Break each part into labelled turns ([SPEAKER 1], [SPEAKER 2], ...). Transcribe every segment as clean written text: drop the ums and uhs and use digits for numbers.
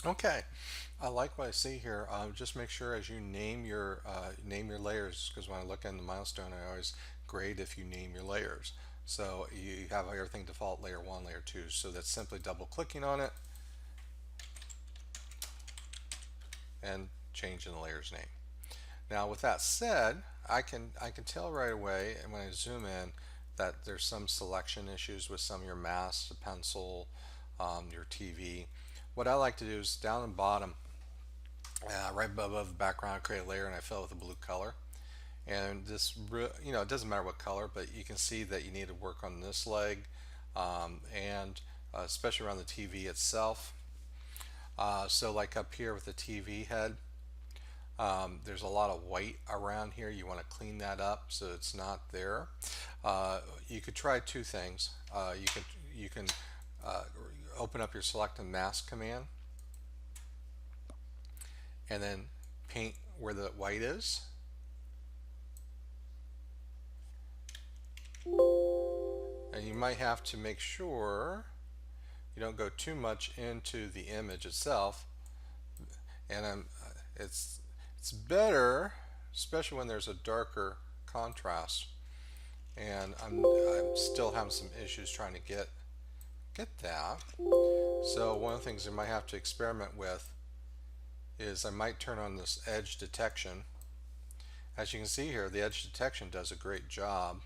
[SPEAKER 1] Okay, I like what I see here. Just make sure as you name your layers, because when I look in the milestone, I always grade if you name your layers. So you have everything default layer one, layer two. So that's simply double clicking on it and changing the layer's name. Now, with that said, I can tell right away, and when I zoom in, that there's some selection issues with some of your masks, the pencil, your TV. What I like to do is down the bottom, right above the background, I create a layer and I fill it with a blue color. And this, it doesn't matter what color, but you can see that you need to work on this leg, and especially around the TV itself. So like up here with the TV head, there's a lot of white around here. You want to clean that up so it's not there. You could try two things. You can uh, open up your select and mask command and then paint where the white is. And you might have to make sure you don't go too much into the image itself. And it's better, especially when there's a darker contrast. And I'm still having some issues trying to get that. So one of the things I might have to experiment with is I might turn on this edge detection. As you can see here, the edge detection does a great job.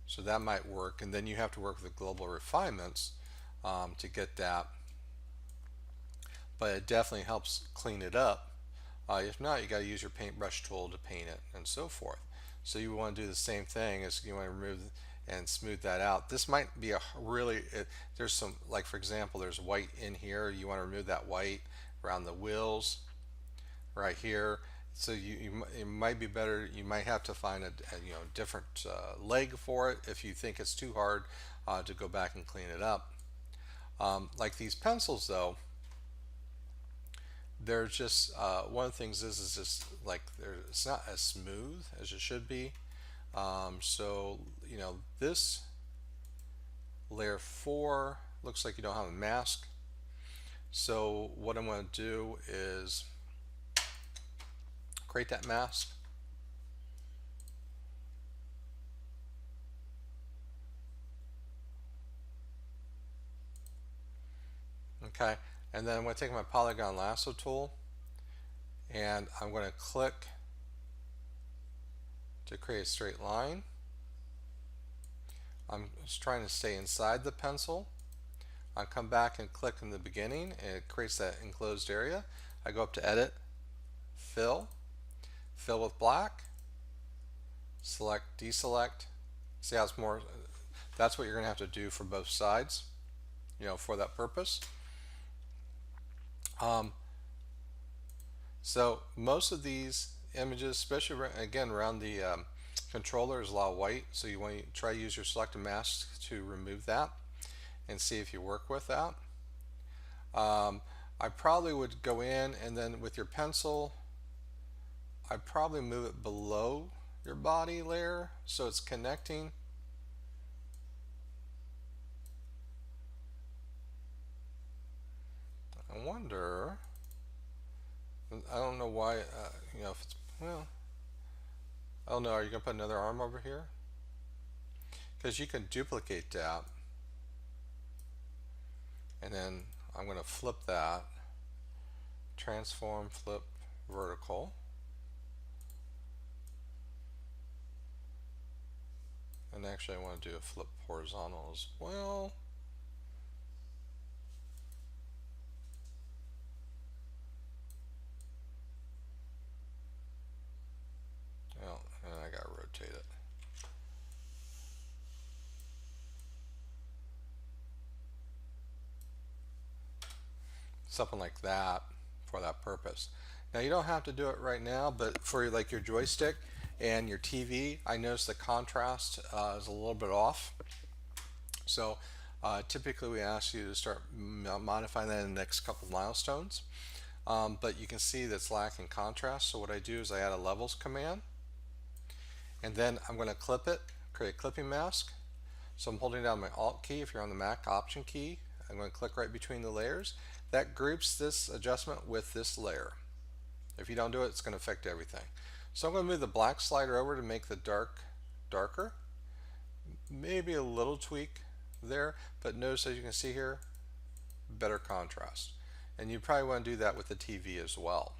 [SPEAKER 1] So that might work. And then you have to work with the global refinements to get that. But it definitely helps clean it up. If not, you got to use your paintbrush tool to paint it and so forth. So you want to do the same thing as you want to remove and smooth that out. This might be a there's some, like for example, there's white in here. You want to remove that white around the wheels right here. So it might be better. You might have to find a different leg for it if you think it's too hard to go back and clean it up. Like these pencils though, they're just one of the things is just like it's not as smooth as it should be. So this layer 4 looks like you don't have a mask. So what I'm going to do is create that mask. Okay, and then I'm going to take my polygon lasso tool and I'm going to click to create a straight line. I'm just trying to stay inside the pencil. I come back and click in the beginning and it creates that enclosed area. I go up to edit, fill, fill with black, select, deselect. See how it's more, that's what you're going to have to do for both sides, for that purpose. So most of these images, especially again around the controller, is a lot of white. So you want to try to use your select and mask to remove that and see if you work with that. I probably would go in and then with your pencil, I'd probably move it below your body layer so it's connecting. I wonder, I don't know why, if it's, well, oh no, are you going to put another arm over here? Because you can duplicate that. And then I'm going to flip that, transform, flip, vertical. And actually I want to do a flip horizontal as well. Well, and I got to rotate it. Something like that for that purpose. Now you don't have to do it right now, but for like your joystick and your TV, I noticed the contrast is a little bit off. So typically we ask you to start modifying that in the next couple milestones. But you can see that's lacking contrast. So what I do is I add a levels command, and then I'm going to clip it, create a clipping mask. So I'm holding down my Alt key if you're on the Mac, Option key, I'm going to click right between the layers. That groups this adjustment with this layer. If you don't do it, it's going to affect everything. So I'm going to move the black slider over to make the dark darker. Maybe a little tweak there, but notice, as you can see here, better contrast. And you probably want to do that with the TV as well.